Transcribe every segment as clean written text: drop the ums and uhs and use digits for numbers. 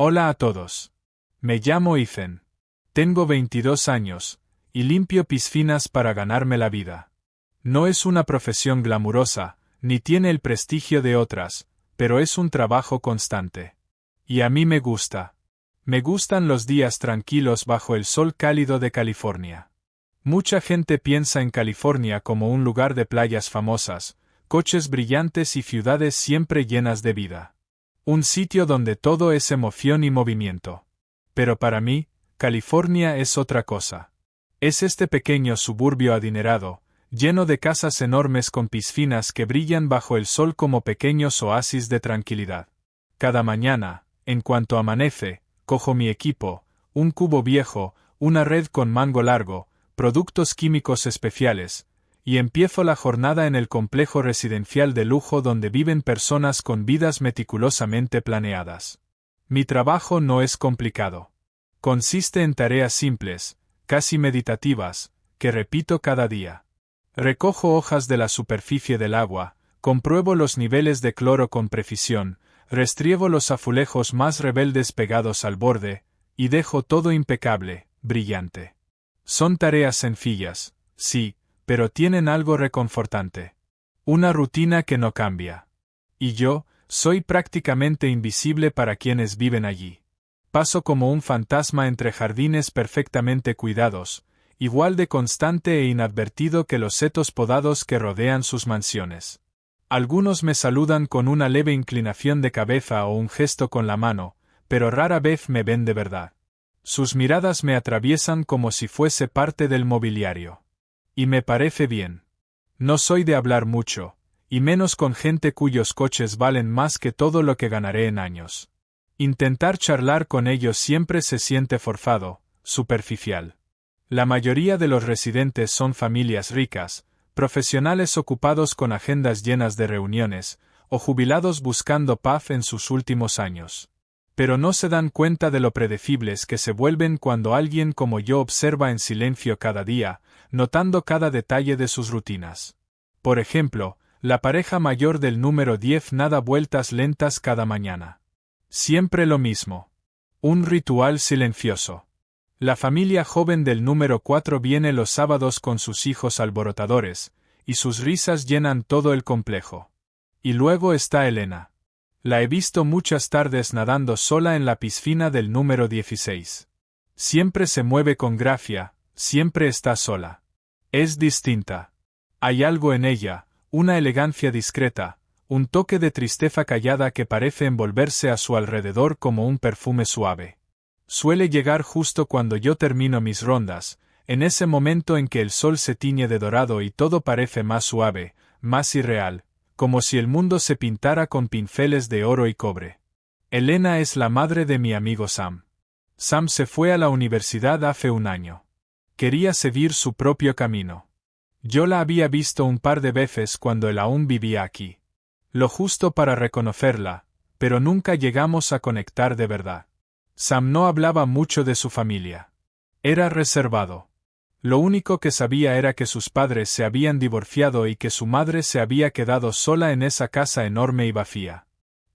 Hola a todos. Me llamo Ethan. Tengo 22 años, y limpio piscinas para ganarme la vida. No es una profesión glamurosa, ni tiene el prestigio de otras, pero es un trabajo constante. Y a mí me gusta. Me gustan los días tranquilos bajo el sol cálido de California. Mucha gente piensa en California como un lugar de playas famosas, coches brillantes y ciudades siempre llenas de vida. Un sitio donde todo es emoción y movimiento. Pero para mí, California es otra cosa. Es este pequeño suburbio adinerado, lleno de casas enormes con piscinas que brillan bajo el sol como pequeños oasis de tranquilidad. Cada mañana, en cuanto amanece, cojo mi equipo, un cubo viejo, una red con mango largo, productos químicos especiales, y empiezo la jornada en el complejo residencial de lujo donde viven personas con vidas meticulosamente planeadas. Mi trabajo no es complicado. Consiste en tareas simples, casi meditativas, que repito cada día. Recojo hojas de la superficie del agua, compruebo los niveles de cloro con precisión, restriego los azulejos más rebeldes pegados al borde, y dejo todo impecable, brillante. Son tareas sencillas, sí, pero tienen algo reconfortante. Una rutina que no cambia. Y yo, soy prácticamente invisible para quienes viven allí. Paso como un fantasma entre jardines perfectamente cuidados, igual de constante e inadvertido que los setos podados que rodean sus mansiones. Algunos me saludan con una leve inclinación de cabeza o un gesto con la mano, pero rara vez me ven de verdad. Sus miradas me atraviesan como si fuese parte del mobiliario. Y me parece bien. No soy de hablar mucho, y menos con gente cuyos coches valen más que todo lo que ganaré en años. Intentar charlar con ellos siempre se siente forzado, superficial. La mayoría de los residentes son familias ricas, profesionales ocupados con agendas llenas de reuniones, o jubilados buscando paz en sus últimos años. Pero no se dan cuenta de lo predecibles que se vuelven cuando alguien como yo observa en silencio cada día, notando cada detalle de sus rutinas. Por ejemplo, la pareja mayor del número 10 nada vueltas lentas cada mañana. Siempre lo mismo. Un ritual silencioso. La familia joven del número 4 viene los sábados con sus hijos alborotadores, y sus risas llenan todo el complejo. Y luego está Elena. La he visto muchas tardes nadando sola en la piscina del número 16. Siempre se mueve con gracia, siempre está sola. Es distinta. Hay algo en ella, una elegancia discreta, un toque de tristeza callada que parece envolverse a su alrededor como un perfume suave. Suele llegar justo cuando yo termino mis rondas, en ese momento en que el sol se tiñe de dorado y todo parece más suave, más irreal, como si el mundo se pintara con pinceles de oro y cobre. Elena es la madre de mi amigo Sam. Sam se fue a la universidad hace un año. Quería seguir su propio camino. Yo la había visto un par de veces cuando él aún vivía aquí. Lo justo para reconocerla, pero nunca llegamos a conectar de verdad. Sam no hablaba mucho de su familia. Era reservado. Lo único que sabía era que sus padres se habían divorciado y que su madre se había quedado sola en esa casa enorme y vacía.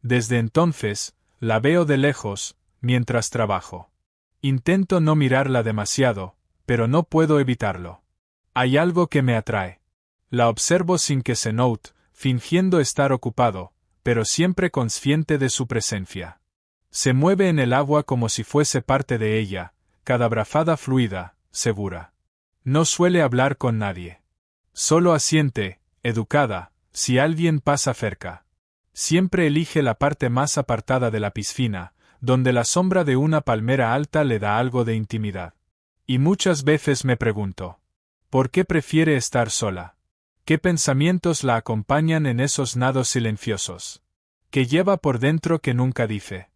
Desde entonces, la veo de lejos, mientras trabajo. Intento no mirarla demasiado, pero no puedo evitarlo. Hay algo que me atrae. La observo sin que se note, fingiendo estar ocupado, pero siempre consciente de su presencia. Se mueve en el agua como si fuese parte de ella, cada brazada fluida, segura. No suele hablar con nadie. Solo asiente, educada, si alguien pasa cerca. Siempre elige la parte más apartada de la piscina, donde la sombra de una palmera alta le da algo de intimidad. Y muchas veces me pregunto, ¿por qué prefiere estar sola? ¿Qué pensamientos la acompañan en esos nados silenciosos? ¿Qué lleva por dentro que nunca dice?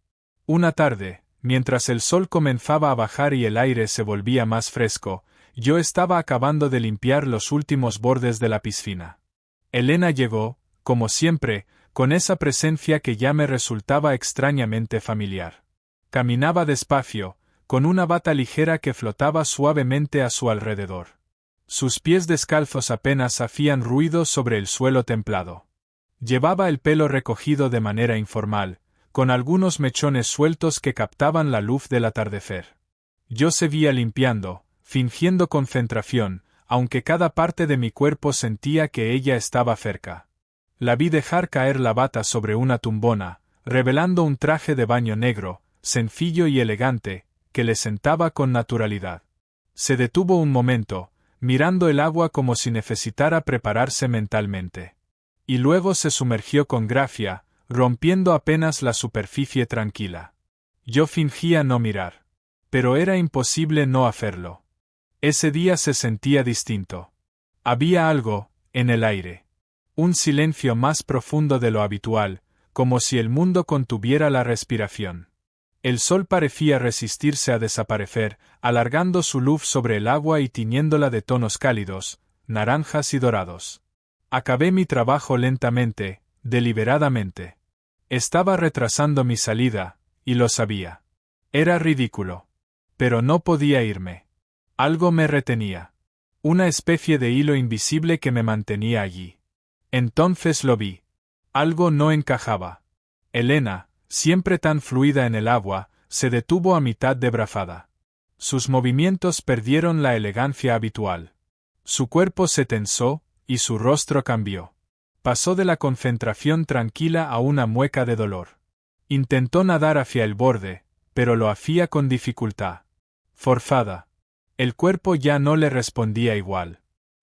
Una tarde, mientras el sol comenzaba a bajar y el aire se volvía más fresco, yo estaba acabando de limpiar los últimos bordes de la piscina. Elena llegó, como siempre, con esa presencia que ya me resultaba extrañamente familiar. Caminaba despacio, con una bata ligera que flotaba suavemente a su alrededor. Sus pies descalzos apenas hacían ruido sobre el suelo templado. Llevaba el pelo recogido de manera informal, con algunos mechones sueltos que captaban la luz del atardecer. Yo seguía limpiando, fingiendo concentración, aunque cada parte de mi cuerpo sentía que ella estaba cerca. La vi dejar caer la bata sobre una tumbona, revelando un traje de baño negro, sencillo y elegante, que le sentaba con naturalidad. Se detuvo un momento, mirando el agua como si necesitara prepararse mentalmente. Y luego se sumergió con gracia, rompiendo apenas la superficie tranquila. Yo fingía no mirar. Pero era imposible no hacerlo. Ese día se sentía distinto. Había algo, en el aire. Un silencio más profundo de lo habitual, como si el mundo contuviera la respiración. El sol parecía resistirse a desaparecer, alargando su luz sobre el agua y tiñéndola de tonos cálidos, naranjas y dorados. Acabé mi trabajo lentamente, deliberadamente. Estaba retrasando mi salida, y lo sabía. Era ridículo. Pero no podía irme. Algo me retenía. Una especie de hilo invisible que me mantenía allí. Entonces lo vi. Algo no encajaba. Elena, siempre tan fluida en el agua, se detuvo a mitad de brazada. Sus movimientos perdieron la elegancia habitual. Su cuerpo se tensó, y su rostro cambió. Pasó de la concentración tranquila a una mueca de dolor. Intentó nadar hacia el borde, pero lo hacía con dificultad. Forzada. El cuerpo ya no le respondía igual.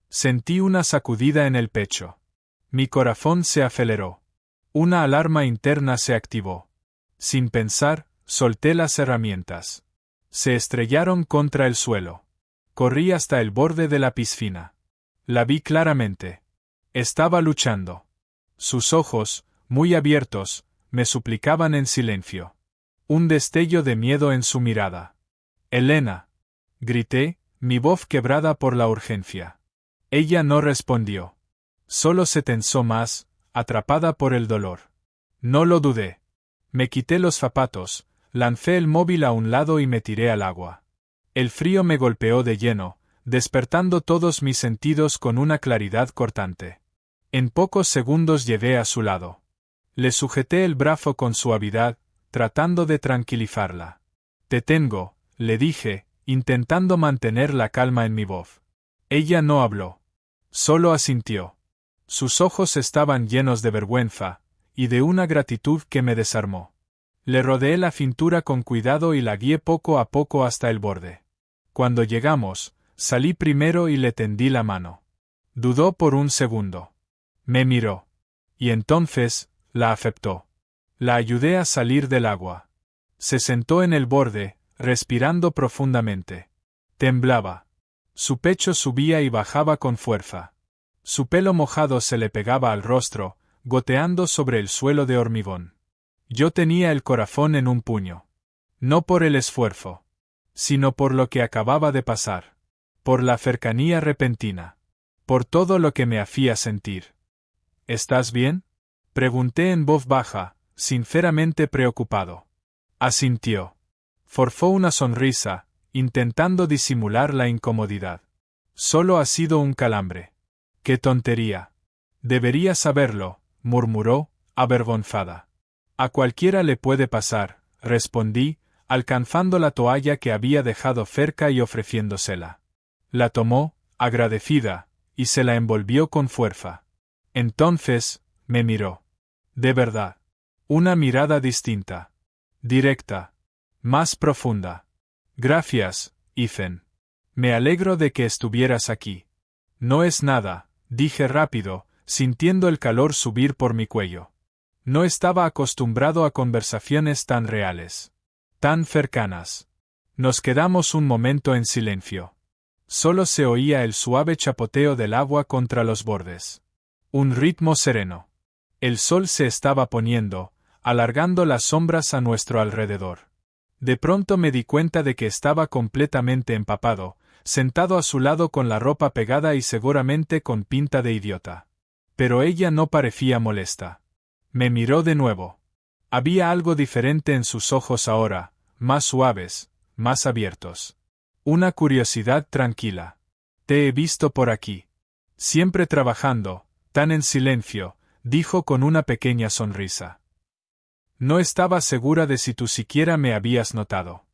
Sentí una sacudida en el pecho. Mi corazón se aceleró. Una alarma interna se activó. Sin pensar, solté las herramientas. Se estrellaron contra el suelo. Corrí hasta el borde de la piscina. La vi claramente. Estaba luchando. Sus ojos, muy abiertos, me suplicaban en silencio. Un destello de miedo en su mirada. «Elena», grité, mi voz quebrada por la urgencia. Ella no respondió. Solo se tensó más, atrapada por el dolor. No lo dudé. Me quité los zapatos, lancé el móvil a un lado y me tiré al agua. El frío me golpeó de lleno, despertando todos mis sentidos con una claridad cortante. En pocos segundos llegué a su lado. Le sujeté el brazo con suavidad, tratando de tranquilizarla. «Te tengo», le dije, intentando mantener la calma en mi voz. Ella no habló. Solo asintió. Sus ojos estaban llenos de vergüenza, y de una gratitud que me desarmó. Le rodeé la cintura con cuidado y la guié poco a poco hasta el borde. Cuando llegamos, salí primero y le tendí la mano. Dudó por un segundo. Me miró. Y entonces, la aceptó. La ayudé a salir del agua. Se sentó en el borde, respirando profundamente. Temblaba. Su pecho subía y bajaba con fuerza. Su pelo mojado se le pegaba al rostro, goteando sobre el suelo de hormigón. Yo tenía el corazón en un puño. No por el esfuerzo, sino por lo que acababa de pasar. Por la cercanía repentina. Por todo lo que me hacía sentir. «¿Estás bien?», pregunté en voz baja, sinceramente preocupado. Asintió. Forzó una sonrisa, intentando disimular la incomodidad. «Solo ha sido un calambre». «¡Qué tontería! Debería saberlo», murmuró, avergonzada. «A cualquiera le puede pasar», respondí, alcanzando la toalla que había dejado cerca y ofreciéndosela. La tomó, agradecida, y se la envolvió con fuerza. Entonces, me miró. De verdad. Una mirada distinta. Directa. Más profunda. «Gracias, Ethan. Me alegro de que estuvieras aquí». «No es nada», dije rápido, sintiendo el calor subir por mi cuello. No estaba acostumbrado a conversaciones tan reales. Tan cercanas. Nos quedamos un momento en silencio. Solo se oía el suave chapoteo del agua contra los bordes. Un ritmo sereno. El sol se estaba poniendo, alargando las sombras a nuestro alrededor. De pronto me di cuenta de que estaba completamente empapado, sentado a su lado con la ropa pegada y seguramente con pinta de idiota. Pero ella no parecía molesta. Me miró de nuevo. Había algo diferente en sus ojos ahora, más suaves, más abiertos. Una curiosidad tranquila. «Te he visto por aquí. Siempre trabajando, tan en silencio», dijo con una pequeña sonrisa. No estaba segura de si tú siquiera me habías notado.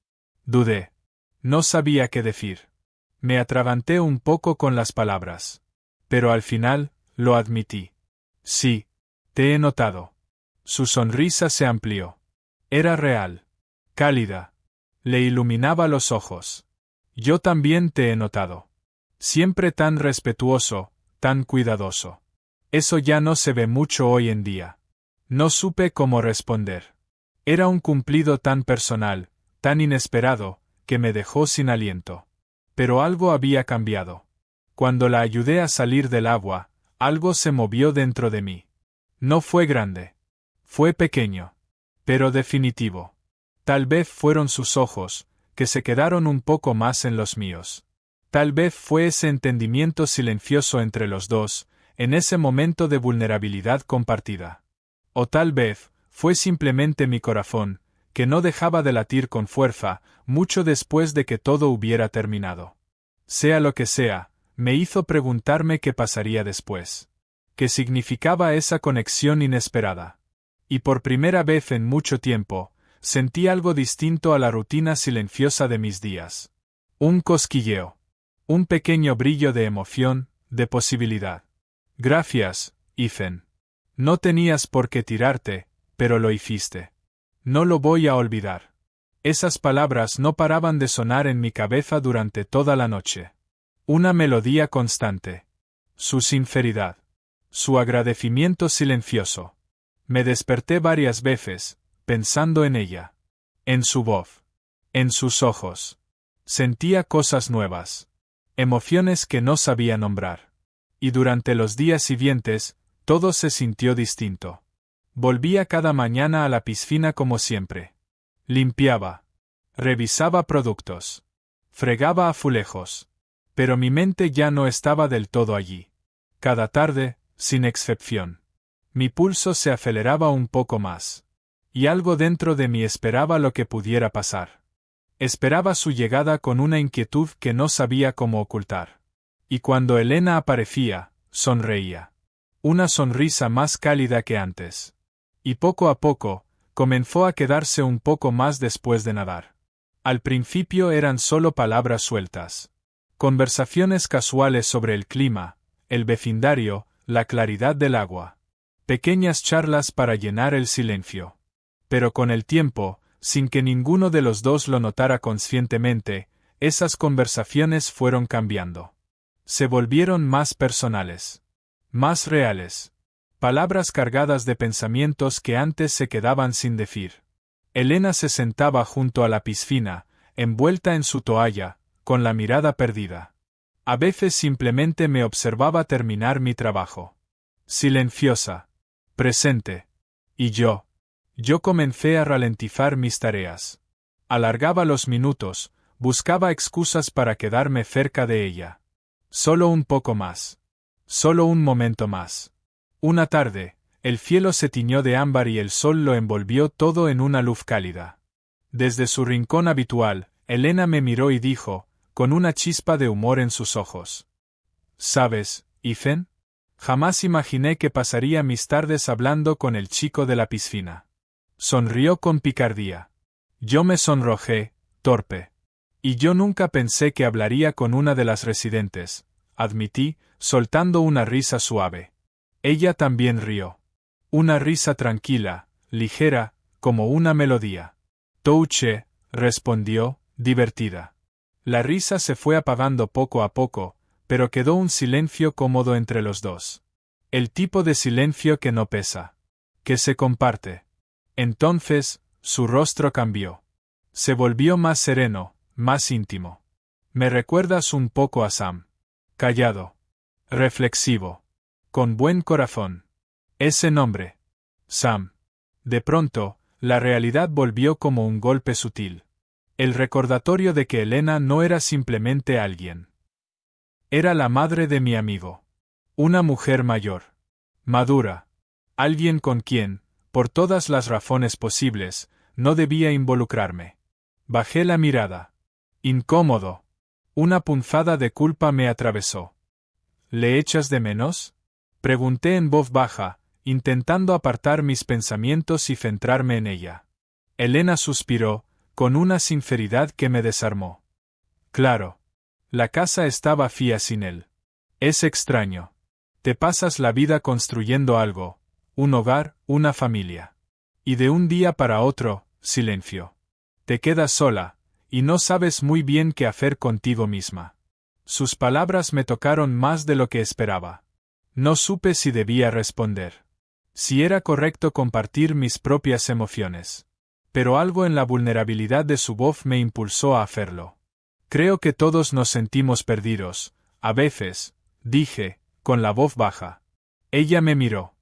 Dudé. No sabía qué decir. Me atraganté un poco con las palabras. Pero al final, lo admití. Sí, te he notado. Su sonrisa se amplió. Era real. Cálida. Le iluminaba los ojos. Yo también te he notado. Siempre tan respetuoso, tan cuidadoso. Eso ya no se ve mucho hoy en día. No supe cómo responder. Era un cumplido tan personal, tan inesperado, que me dejó sin aliento. Pero algo había cambiado. Cuando la ayudé a salir del agua, algo se movió dentro de mí. No fue grande. Fue pequeño. Pero definitivo. Tal vez fueron sus ojos, que se quedaron un poco más en los míos. Tal vez fue ese entendimiento silencioso entre los dos, en ese momento de vulnerabilidad compartida. O tal vez, fue simplemente mi corazón, que no dejaba de latir con fuerza, mucho después de que todo hubiera terminado. Sea lo que sea, me hizo preguntarme qué pasaría después. ¿Qué significaba esa conexión inesperada? Y por primera vez en mucho tiempo, sentí algo distinto a la rutina silenciosa de mis días. Un cosquilleo. Un pequeño brillo de emoción, de posibilidad. Gracias, Ethan. No tenías por qué tirarte, pero lo hiciste. No lo voy a olvidar. Esas palabras no paraban de sonar en mi cabeza durante toda la noche. Una melodía constante. Su sinceridad. Su agradecimiento silencioso. Me desperté varias veces, pensando en ella. En su voz. En sus ojos. Sentía cosas nuevas. Emociones que no sabía nombrar. Y durante los días siguientes, todo se sintió distinto. Volvía cada mañana a la piscina como siempre. Limpiaba. Revisaba productos. Fregaba azulejos. Pero mi mente ya no estaba del todo allí. Cada tarde, sin excepción. Mi pulso se aceleraba un poco más. Y algo dentro de mí esperaba lo que pudiera pasar. Esperaba su llegada con una inquietud que no sabía cómo ocultar. Y cuando Elena aparecía, sonreía. Una sonrisa más cálida que antes. Y poco a poco, comenzó a quedarse un poco más después de nadar. Al principio eran solo palabras sueltas. Conversaciones casuales sobre el clima, el vecindario, la claridad del agua. Pequeñas charlas para llenar el silencio. Pero con el tiempo, sin que ninguno de los dos lo notara conscientemente, esas conversaciones fueron cambiando. Se volvieron más personales. Más reales. Palabras cargadas de pensamientos que antes se quedaban sin decir. Elena se sentaba junto a la piscina, envuelta en su toalla, con la mirada perdida. A veces simplemente me observaba terminar mi trabajo. Silenciosa. Presente. Y yo comencé a ralentizar mis tareas. Alargaba los minutos, buscaba excusas para quedarme cerca de ella. Solo un poco más. Solo un momento más. Una tarde, el cielo se tiñó de ámbar y el sol lo envolvió todo en una luz cálida. Desde su rincón habitual, Elena me miró y dijo, con una chispa de humor en sus ojos. ¿Sabes, Ethan? Jamás imaginé que pasaría mis tardes hablando con el chico de la piscina. Sonrió con picardía. Yo me sonrojé, torpe. Y yo nunca pensé que hablaría con una de las residentes, admití, soltando una risa suave. Ella también rió. Una risa tranquila, ligera, como una melodía. Touche, respondió, divertida. La risa se fue apagando poco a poco, pero quedó un silencio cómodo entre los dos. El tipo de silencio que no pesa. Que se comparte. Entonces, su rostro cambió. Se volvió más sereno, más íntimo. Me recuerdas un poco a Sam. Callado. Reflexivo. Con buen corazón. Ese nombre. Sam. De pronto, la realidad volvió como un golpe sutil. El recordatorio de que Elena no era simplemente alguien. Era la madre de mi amigo. Una mujer mayor. Madura. Alguien con quien, por todas las razones posibles, no debía involucrarme. Bajé la mirada. Incómodo. Una punzada de culpa me atravesó. ¿Le echas de menos? Pregunté en voz baja, intentando apartar mis pensamientos y centrarme en ella. Elena suspiró, con una sinceridad que me desarmó. Claro. La casa está vacía sin él. Es extraño. Te pasas la vida construyendo algo, un hogar, una familia. Y de un día para otro, silencio. Te quedas sola, y no sabes muy bien qué hacer contigo misma. Sus palabras me tocaron más de lo que esperaba. No supe si debía responder. Si era correcto compartir mis propias emociones. Pero algo en la vulnerabilidad de su voz me impulsó a hacerlo. Creo que todos nos sentimos perdidos, a veces, dije, con la voz baja. Ella me miró.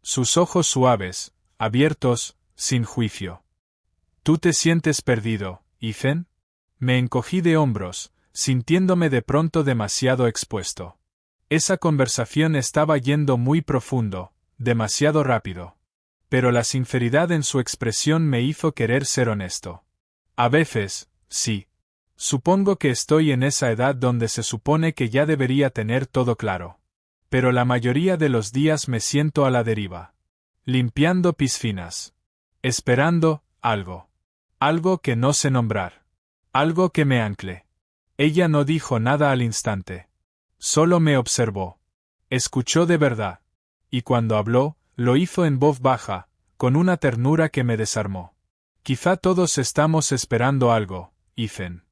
Sus ojos suaves, abiertos, sin juicio. ¿Tú te sientes perdido, Ethan? Me encogí de hombros, sintiéndome de pronto demasiado expuesto. Esa conversación estaba yendo muy profundo, demasiado rápido. Pero la sinceridad en su expresión me hizo querer ser honesto. A veces, sí. Supongo que estoy en esa edad donde se supone que ya debería tener todo claro. Pero la mayoría de los días me siento a la deriva. Limpiando piscinas. Esperando algo. Algo que no sé nombrar. Algo que me ancle. Ella no dijo nada al instante. Solo me observó. Escuchó de verdad. Y cuando habló, lo hizo en voz baja, con una ternura que me desarmó. Quizá todos estamos esperando algo, Ethan.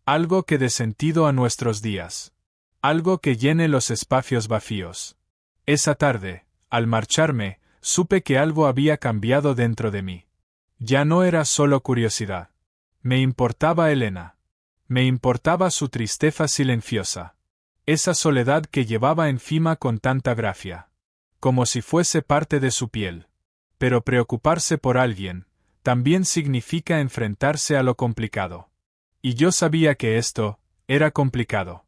Algo que dé sentido a nuestros días. Algo que llene los espacios vacíos. Esa tarde, al marcharme, supe que algo había cambiado dentro de mí. Ya no era solo curiosidad. Me importaba Elena. Me importaba su tristeza silenciosa. Esa soledad que llevaba encima con tanta gracia. Como si fuese parte de su piel. Pero preocuparse por alguien, también significa enfrentarse a lo complicado. Y yo sabía que esto era complicado.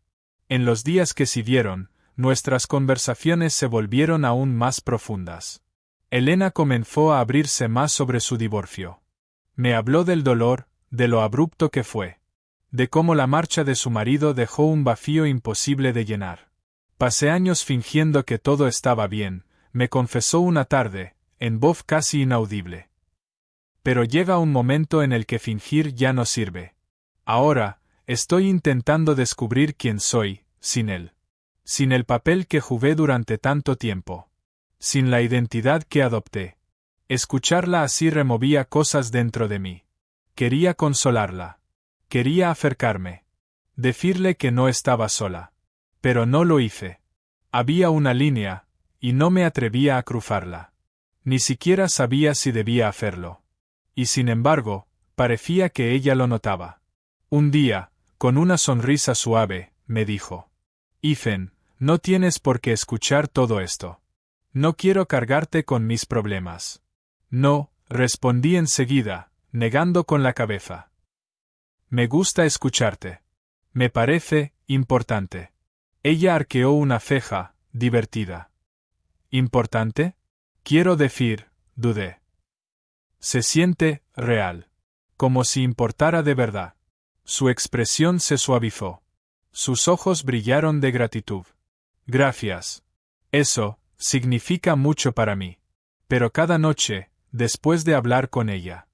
En los días que siguieron, nuestras conversaciones se volvieron aún más profundas. Elena comenzó a abrirse más sobre su divorcio. Me habló del dolor, de lo abrupto que fue. De cómo la marcha de su marido dejó un vacío imposible de llenar. Pasé años fingiendo que todo estaba bien, me confesó una tarde, en voz casi inaudible. Pero llega un momento en el que fingir ya no sirve. Ahora, estoy intentando descubrir quién soy, sin él. Sin el papel que jugué durante tanto tiempo. Sin la identidad que adopté. Escucharla así removía cosas dentro de mí. Quería consolarla. Quería acercarme. Decirle que no estaba sola. Pero no lo hice. Había una línea, y no me atrevía a cruzarla. Ni siquiera sabía si debía hacerlo. Y sin embargo, parecía que ella lo notaba. Un día, con una sonrisa suave, me dijo: Ethan, no tienes por qué escuchar todo esto. No quiero cargarte con mis problemas. No, respondí enseguida, negando con la cabeza. Me gusta escucharte. Me parece importante. Ella arqueó una ceja, divertida. ¿Importante? Quiero decir, dudé. Se siente real. Como si importara de verdad. Su expresión se suavizó. Sus ojos brillaron de gratitud. Gracias. Eso significa mucho para mí. Pero cada noche, después de hablar con ella,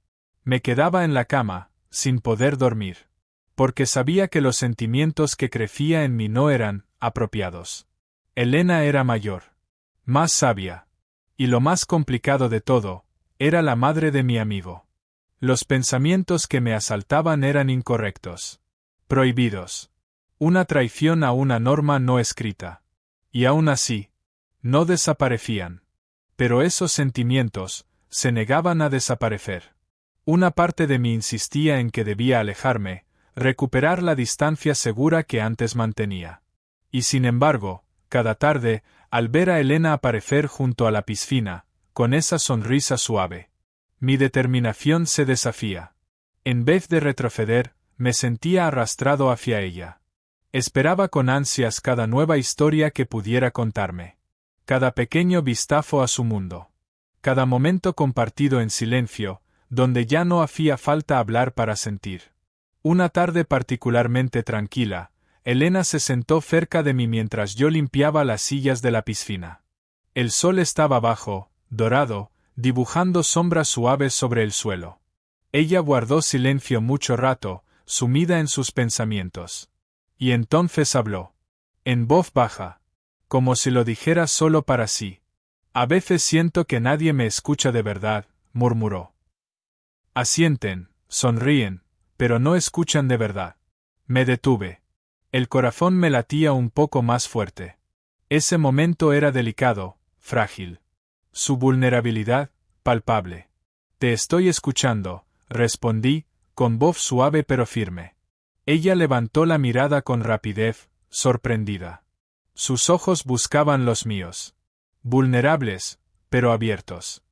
me quedaba en la cama, sin poder dormir. Porque sabía que los sentimientos que crecía en mí no eran apropiados. Elena era mayor. Más sabia. Y lo más complicado de todo, era la madre de mi amigo. Los pensamientos que me asaltaban eran incorrectos. Prohibidos. Una traición a una norma no escrita. Y aún así, no desaparecían. Pero esos sentimientos se negaban a desaparecer. Una parte de mí insistía en que debía alejarme, recuperar la distancia segura que antes mantenía. Y sin embargo, cada tarde, al ver a Elena aparecer junto a la piscina, con esa sonrisa suave, mi determinación se desafía. En vez de retroceder, me sentía arrastrado hacia ella. Esperaba con ansias cada nueva historia que pudiera contarme. Cada pequeño vistazo a su mundo. Cada momento compartido en silencio, donde ya no hacía falta hablar para sentir. Una tarde particularmente tranquila, Elena se sentó cerca de mí mientras yo limpiaba las sillas de la piscina. El sol estaba bajo, dorado, dibujando sombras suaves sobre el suelo. Ella guardó silencio mucho rato, sumida en sus pensamientos. Y entonces habló. En voz baja. Como si lo dijera solo para sí. A veces siento que nadie me escucha de verdad, murmuró. Asienten, sonríen, pero no escuchan de verdad. Me detuve. El corazón me latía un poco más fuerte. Ese momento era delicado, frágil. Su vulnerabilidad, palpable. Te estoy escuchando, respondí, con voz suave pero firme. Ella levantó la mirada con rapidez, sorprendida. Sus ojos buscaban los míos. Vulnerables, pero abiertos.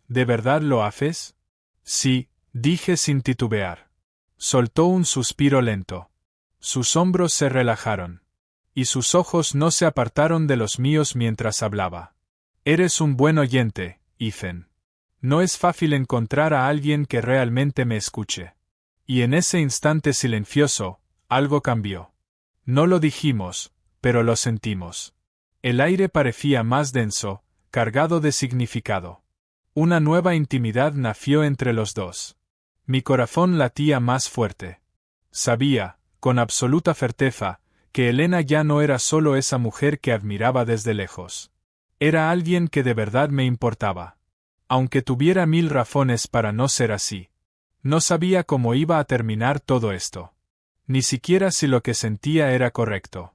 ¿De verdad lo haces? Sí, dije sin titubear. Soltó un suspiro lento. Sus hombros se relajaron. Y sus ojos no se apartaron de los míos mientras hablaba. Eres un buen oyente, Ethan. No es fácil encontrar a alguien que realmente me escuche. Y en ese instante silencioso, algo cambió. No lo dijimos, pero lo sentimos. El aire parecía más denso, cargado de significado. Una nueva intimidad nació entre los dos. Mi corazón latía más fuerte. Sabía, con absoluta certeza, que Elena ya no era solo esa mujer que admiraba desde lejos. Era alguien que de verdad me importaba. Aunque tuviera 1000 razones para no ser así. No sabía cómo iba a terminar todo esto. Ni siquiera si lo que sentía era correcto.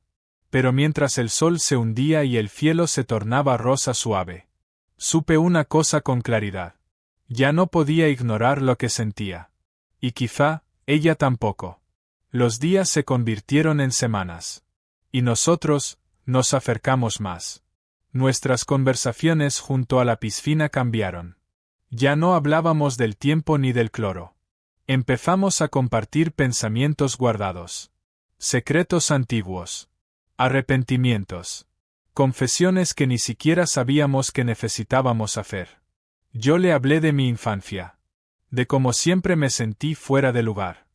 Pero mientras el sol se hundía y el cielo se tornaba rosa suave, supe una cosa con claridad. Ya no podía ignorar lo que sentía. Y quizá, ella tampoco. Los días se convirtieron en semanas. Y nosotros, nos acercamos más. Nuestras conversaciones junto a la piscina cambiaron. Ya no hablábamos del tiempo ni del cloro. Empezamos a compartir pensamientos guardados. Secretos antiguos. Arrepentimientos. Confesiones que ni siquiera sabíamos que necesitábamos hacer. Yo le hablé de mi infancia. De cómo siempre me sentí fuera de lugar.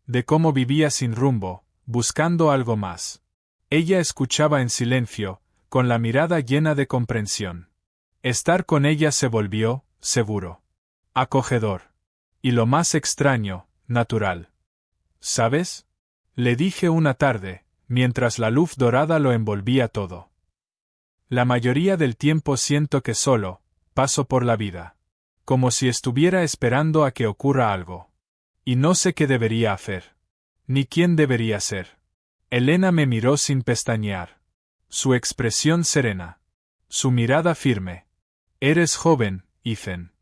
De cómo vivía sin rumbo, buscando algo más. Ella escuchaba en silencio, con la mirada llena de comprensión. Estar con ella se volvió, seguro. Acogedor. Y lo más extraño, natural. ¿Sabes? Le dije una tarde, mientras la luz dorada lo envolvía todo. La mayoría del tiempo siento que solo, paso por la vida. Como si estuviera esperando a que ocurra algo. Y no sé qué debería hacer. Ni quién debería ser. Elena me miró sin pestañear. Su expresión serena. Su mirada firme. Eres joven, Ethan.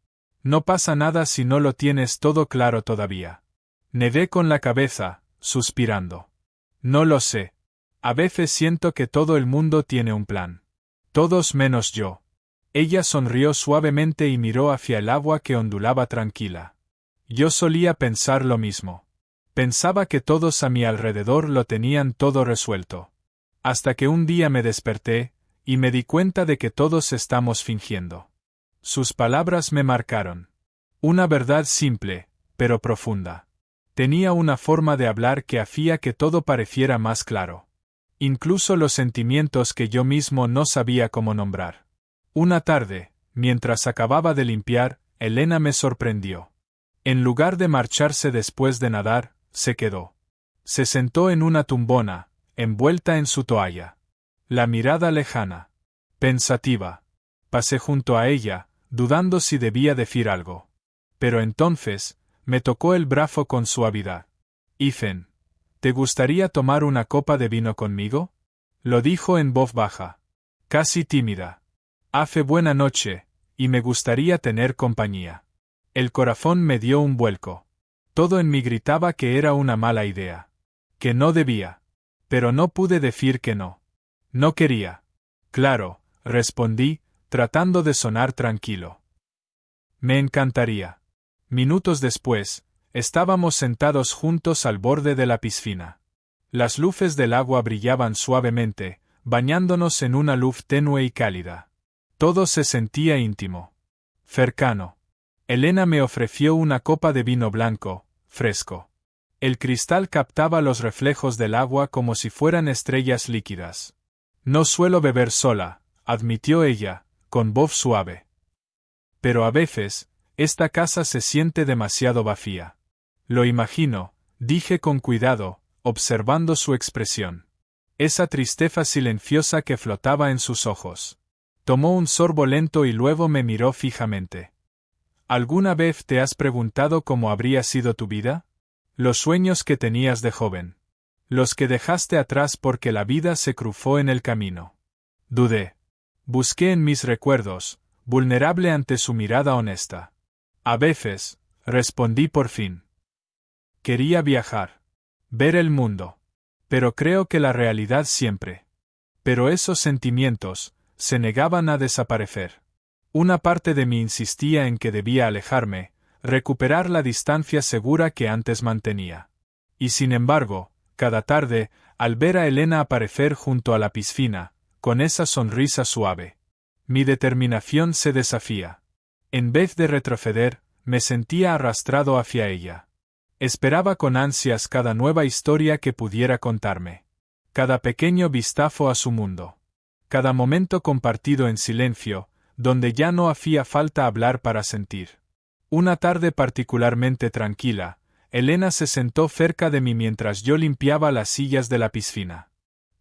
No pasa nada si no lo tienes todo claro todavía. Negué con la cabeza, suspirando. No lo sé. A veces siento que todo el mundo tiene un plan. Todos menos yo. Ella sonrió suavemente y miró hacia el agua que ondulaba tranquila. Yo solía pensar lo mismo. Pensaba que todos a mi alrededor lo tenían todo resuelto. Hasta que un día me desperté, y me di cuenta de que todos estamos fingiendo. Sus palabras me marcaron. Una verdad simple, pero profunda. Tenía una forma de hablar que hacía que todo pareciera más claro. Incluso los sentimientos que yo mismo no sabía cómo nombrar. Una tarde, mientras acababa de limpiar, Elena me sorprendió. En lugar de marcharse después de nadar, se quedó. Se sentó en una tumbona, envuelta en su toalla. La mirada lejana. Pensativa. Pasé junto a ella, dudando si debía decir algo. Pero entonces, me tocó el brazo con suavidad. Ethan, ¿te gustaría tomar una copa de vino conmigo? Lo dijo en voz baja. Casi tímida. Hace buena noche, y me gustaría tener compañía. El corazón me dio un vuelco. Todo en mí gritaba que era una mala idea. Que no debía. Pero no pude decir que no. No quería. Claro, respondí, tratando de sonar tranquilo. Me encantaría. Minutos después, estábamos sentados juntos al borde de la piscina. Las luces del agua brillaban suavemente, bañándonos en una luz tenue y cálida. Todo se sentía íntimo. Cercano. Elena me ofreció una copa de vino blanco, fresco. El cristal captaba los reflejos del agua como si fueran estrellas líquidas. No suelo beber sola, admitió ella, con voz suave. Pero a veces, esta casa se siente demasiado vacía. Lo imagino, dije con cuidado, observando su expresión. Esa tristeza silenciosa que flotaba en sus ojos. Tomó un sorbo lento y luego me miró fijamente. ¿Alguna vez te has preguntado cómo habría sido tu vida? Los sueños que tenías de joven. Los que dejaste atrás porque la vida se cruzó en el camino. Dudé. Busqué en mis recuerdos, vulnerable ante su mirada honesta. A veces, respondí por fin. Quería viajar. Ver el mundo. Pero creo que la realidad siempre. Pero esos sentimientos se negaban a desaparecer. Una parte de mí insistía en que debía alejarme, recuperar la distancia segura que antes mantenía. Y sin embargo, cada tarde, al ver a Elena aparecer junto a la piscina, con esa sonrisa suave, mi determinación se desafía. En vez de retroceder, me sentía arrastrado hacia ella. Esperaba con ansias cada nueva historia que pudiera contarme. Cada pequeño vistazo a su mundo. Cada momento compartido en silencio, donde ya no hacía falta hablar para sentir. Una tarde particularmente tranquila, Elena se sentó cerca de mí mientras yo limpiaba las sillas de la piscina.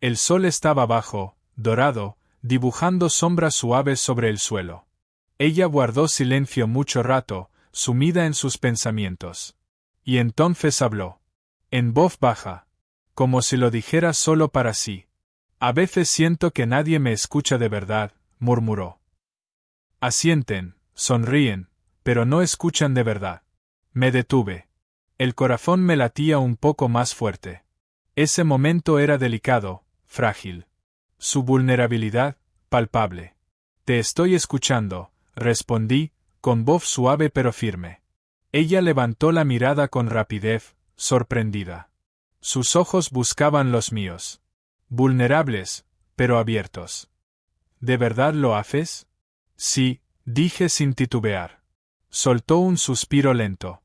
El sol estaba bajo, dorado, dibujando sombras suaves sobre el suelo. Ella guardó silencio mucho rato, sumida en sus pensamientos. Y entonces habló. En voz baja. Como si lo dijera solo para sí. A veces siento que nadie me escucha de verdad, murmuró. Asienten, sonríen, pero no escuchan de verdad. Me detuve. El corazón me latía un poco más fuerte. Ese momento era delicado, frágil. Su vulnerabilidad, palpable. Te estoy escuchando, respondí, con voz suave pero firme. Ella levantó la mirada con rapidez, sorprendida. Sus ojos buscaban los míos. Vulnerables, pero abiertos. ¿De verdad lo haces? Sí, dije sin titubear. Soltó un suspiro lento.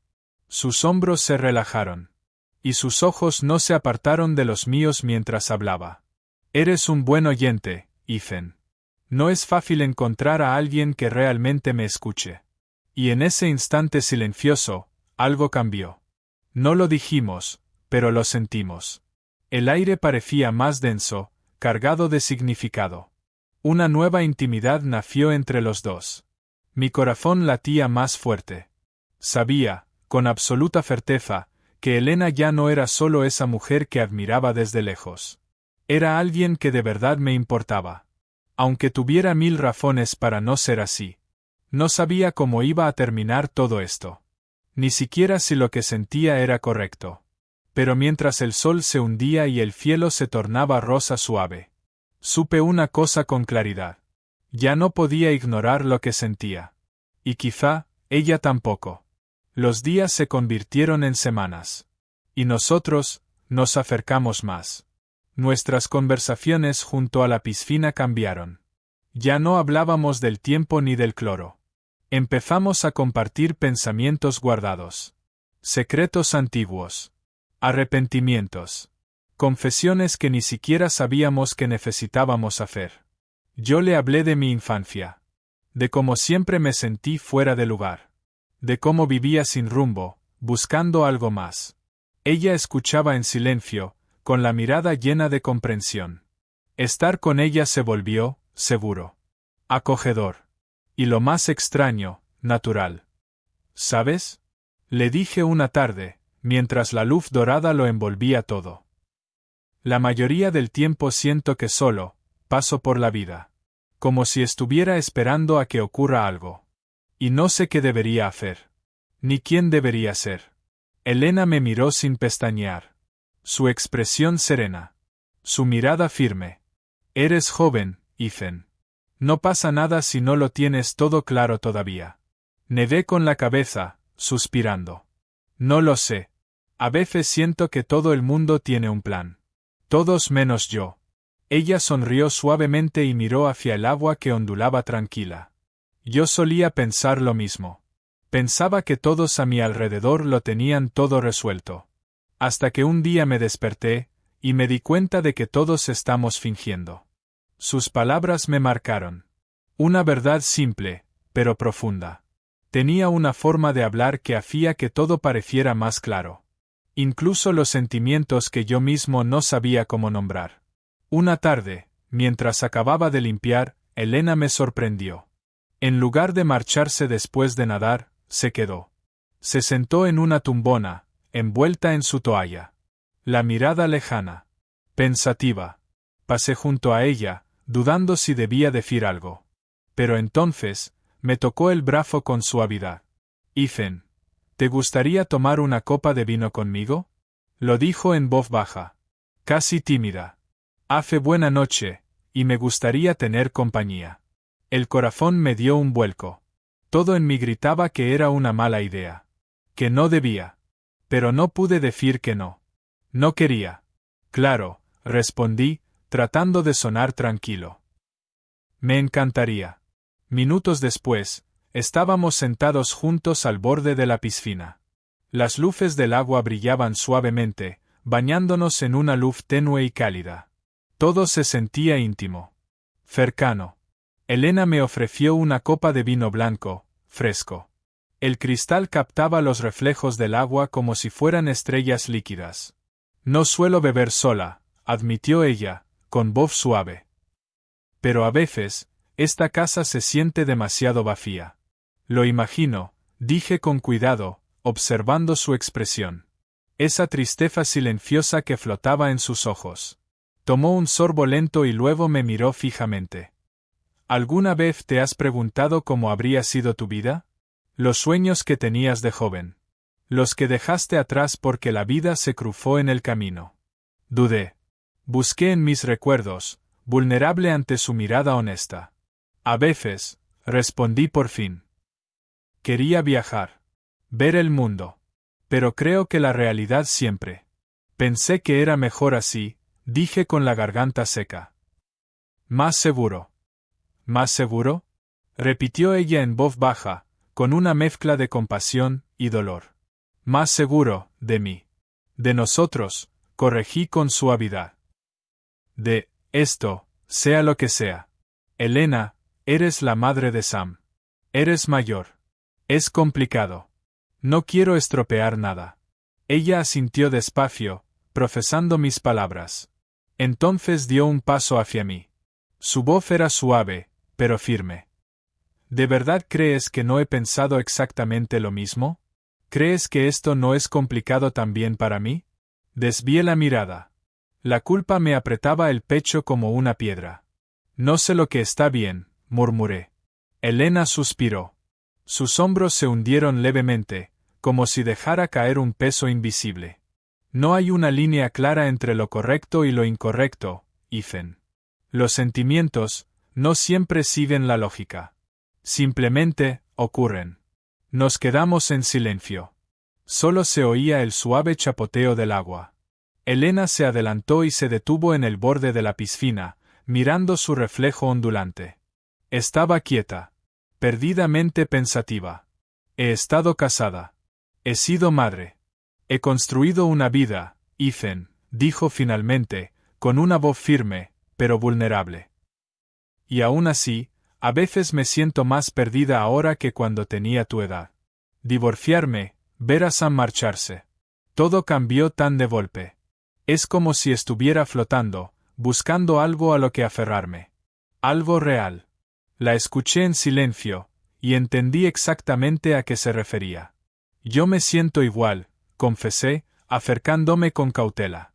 Sus hombros se relajaron. Y sus ojos no se apartaron de los míos mientras hablaba. Eres un buen oyente, Ethan. No es fácil encontrar a alguien que realmente me escuche. Y en ese instante silencioso, algo cambió. No lo dijimos, pero lo sentimos. El aire parecía más denso, cargado de significado. Una nueva intimidad nació entre los dos. Mi corazón latía más fuerte. Sabía, con absoluta certeza, que Elena ya no era solo esa mujer que admiraba desde lejos. Era alguien que de verdad me importaba. Aunque tuviera 1000 razones para no ser así. No sabía cómo iba a terminar todo esto. Ni siquiera si lo que sentía era correcto. Pero mientras el sol se hundía y el cielo se tornaba rosa suave, supe una cosa con claridad. Ya no podía ignorar lo que sentía. Y quizá, ella tampoco. Los días se convirtieron en semanas. Y nosotros, nos acercamos más. Nuestras conversaciones junto a la piscina cambiaron. Ya no hablábamos del tiempo ni del cloro. Empezamos a compartir pensamientos guardados. Secretos antiguos. Arrepentimientos. Confesiones que ni siquiera sabíamos que necesitábamos hacer. Yo le hablé de mi infancia. De cómo siempre me sentí fuera de lugar. De cómo vivía sin rumbo, buscando algo más. Ella escuchaba en silencio, con la mirada llena de comprensión. Estar con ella se volvió, seguro. Acogedor. Y lo más extraño, natural. ¿Sabes? Le dije una tarde, mientras la luz dorada lo envolvía todo. La mayoría del tiempo siento que solo, paso por la vida. Como si estuviera esperando a que ocurra algo. Y no sé qué debería hacer. Ni quién debería ser. Elena me miró sin pestañear. Su expresión serena. Su mirada firme. Eres joven, Ethan. No pasa nada si no lo tienes todo claro todavía. Negué con la cabeza, suspirando. No lo sé. A veces siento que todo el mundo tiene un plan. Todos menos yo. Ella sonrió suavemente y miró hacia el agua que ondulaba tranquila. Yo solía pensar lo mismo. Pensaba que todos a mi alrededor lo tenían todo resuelto. Hasta que un día me desperté, y me di cuenta de que todos estamos fingiendo. Sus palabras me marcaron. Una verdad simple, pero profunda. Tenía una forma de hablar que hacía que todo pareciera más claro. Incluso los sentimientos que yo mismo no sabía cómo nombrar. Una tarde, mientras acababa de limpiar, Elena me sorprendió. En lugar de marcharse después de nadar, se quedó. Se sentó en una tumbona, envuelta en su toalla. La mirada lejana. Pensativa. Pasé junto a ella, dudando si debía decir algo. Pero entonces, me tocó el brazo con suavidad. Ethan, ¿te gustaría tomar una copa de vino conmigo? Lo dijo en voz baja. Casi tímida. Hace buena noche, y me gustaría tener compañía. El corazón me dio un vuelco. Todo en mí gritaba que era una mala idea. Que no debía. Pero no pude decir que no. No quería. Claro, respondí, tratando de sonar tranquilo. Me encantaría. Minutos después, estábamos sentados juntos al borde de la piscina. Las luces del agua brillaban suavemente, bañándonos en una luz tenue y cálida. Todo se sentía íntimo. Cercano. Elena me ofreció una copa de vino blanco, fresco. El cristal captaba los reflejos del agua como si fueran estrellas líquidas. No suelo beber sola, admitió ella, con voz suave. Pero a veces, esta casa se siente demasiado vacía. Lo imagino, dije con cuidado, observando su expresión. Esa tristeza silenciosa que flotaba en sus ojos. Tomó un sorbo lento y luego me miró fijamente. ¿Alguna vez te has preguntado cómo habría sido tu vida? Los sueños que tenías de joven. Los que dejaste atrás porque la vida se cruzó en el camino. Dudé. Busqué en mis recuerdos, vulnerable ante su mirada honesta. A veces, respondí por fin. Quería viajar. Ver el mundo. Pero creo que la realidad siempre. Pensé que era mejor así, dije con la garganta seca. Más seguro. ¿Más seguro? Repitió ella en voz baja, con una mezcla de compasión y dolor. Más seguro, de mí. De nosotros, corregí con suavidad. De esto, sea lo que sea. Elena, eres la madre de Sam. Eres mayor. Es complicado. No quiero estropear nada. Ella asintió despacio, procesando mis palabras. Entonces dio un paso hacia mí. Su voz era suave, pero firme. ¿De verdad crees que no he pensado exactamente lo mismo? ¿Crees que esto no es complicado también para mí? Desvié la mirada. La culpa me apretaba el pecho como una piedra. No sé lo que está bien, murmuré. Elena suspiró. Sus hombros se hundieron levemente, como si dejara caer un peso invisible. No hay una línea clara entre lo correcto y lo incorrecto, Ethan. Los sentimientos no siempre siguen la lógica. Simplemente ocurren. Nos quedamos en silencio. Solo se oía el suave chapoteo del agua. Elena se adelantó y se detuvo en el borde de la piscina, mirando su reflejo ondulante. Estaba quieta. Perdidamente pensativa. He estado casada. He sido madre. He construido una vida, Ethan, dijo finalmente, con una voz firme, pero vulnerable. Y aún así, a veces me siento más perdida ahora que cuando tenía tu edad. Divorciarme, ver a Sam marcharse. Todo cambió tan de golpe. Es como si estuviera flotando, buscando algo a lo que aferrarme. Algo real. La escuché en silencio, y entendí exactamente a qué se refería. Yo me siento igual, confesé, acercándome con cautela.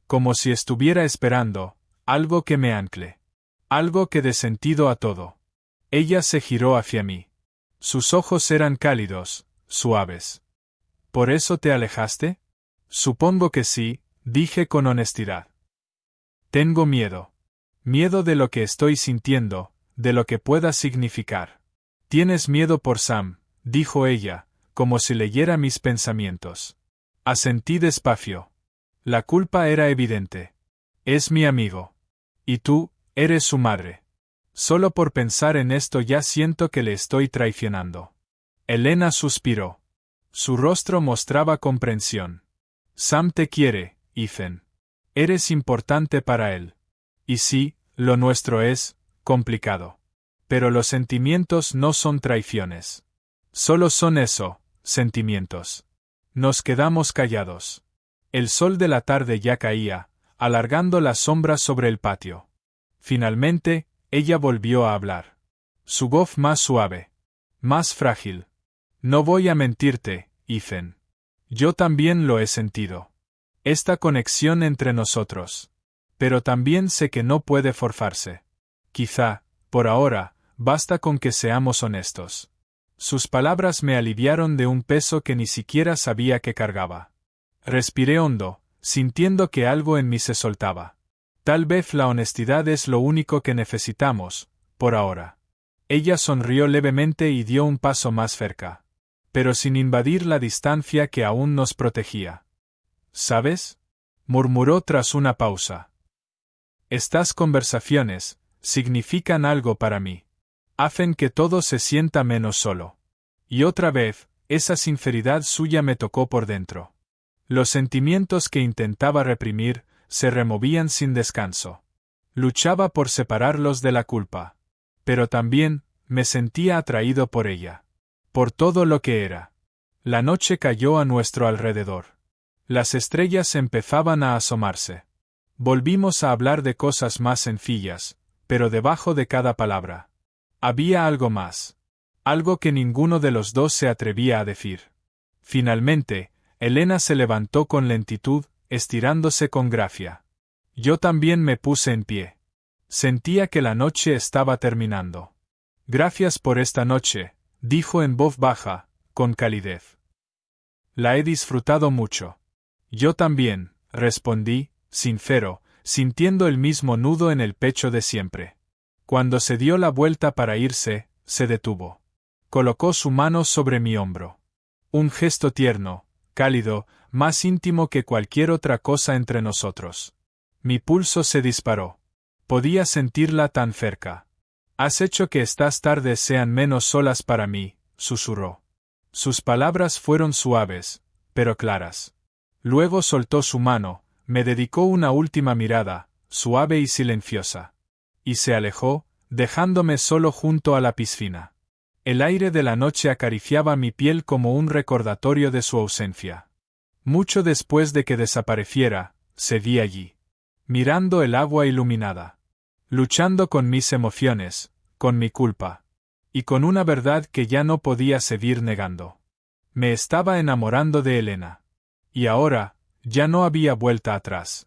Como si estuviera esperando algo que me ancle. Algo que dé sentido a todo. Ella se giró hacia mí. Sus ojos eran cálidos, suaves. ¿Por eso te alejaste? Supongo que sí, dije con honestidad. Tengo miedo. Miedo de lo que estoy sintiendo, de lo que pueda significar. Tienes miedo por Sam, dijo ella, como si leyera mis pensamientos. Asentí despacio. La culpa era evidente. Es mi amigo. Y tú, eres su madre. Solo por pensar en esto ya siento que le estoy traicionando. Elena suspiró. Su rostro mostraba comprensión. Sam te quiere, Ethan. Eres importante para él. Y sí, lo nuestro es complicado. Pero los sentimientos no son traiciones. Solo son eso, sentimientos. Nos quedamos callados. El sol de la tarde ya caía, alargando las sombras sobre el patio. Finalmente, ella volvió a hablar. Su voz más suave. Más frágil. No voy a mentirte, Ethan. Yo también lo he sentido. Esta conexión entre nosotros. Pero también sé que no puede forzarse. Quizá, por ahora, basta con que seamos honestos. Sus palabras me aliviaron de un peso que ni siquiera sabía que cargaba. Respiré hondo, sintiendo que algo en mí se soltaba. Tal vez la honestidad es lo único que necesitamos, por ahora. Ella sonrió levemente y dio un paso más cerca. Pero sin invadir la distancia que aún nos protegía. ¿Sabes? Murmuró tras una pausa. Estas conversaciones significan algo para mí. Hacen que todo se sienta menos solo. Y otra vez, esa sinceridad suya me tocó por dentro. Los sentimientos que intentaba reprimir se removían sin descanso. Luchaba por separarlos de la culpa. Pero también me sentía atraído por ella. Por todo lo que era. La noche cayó a nuestro alrededor. Las estrellas empezaban a asomarse. Volvimos a hablar de cosas más sencillas, pero debajo de cada palabra había algo más. Algo que ninguno de los dos se atrevía a decir. Finalmente, Elena se levantó con lentitud, estirándose con gracia. Yo también me puse en pie. Sentía que la noche estaba terminando. Gracias por esta noche, dijo en voz baja, con calidez. La he disfrutado mucho. Yo también, respondí, sincero, sintiendo el mismo nudo en el pecho de siempre. Cuando se dio la vuelta para irse, se detuvo. Colocó su mano sobre mi hombro. Un gesto tierno, cálido, más íntimo que cualquier otra cosa entre nosotros. Mi pulso se disparó. Podía sentirla tan cerca. Has hecho que estas tardes sean menos solas para mí, susurró. Sus palabras fueron suaves, pero claras. Luego soltó su mano, me dedicó una última mirada, suave y silenciosa. Y se alejó, dejándome solo junto a la piscina. El aire de la noche acariciaba mi piel como un recordatorio de su ausencia. Mucho después de que desapareciera, seguí allí. Mirando el agua iluminada. Luchando con mis emociones, con mi culpa. Y con una verdad que ya no podía seguir negando. Me estaba enamorando de Elena. Y ahora, ya no había vuelta atrás.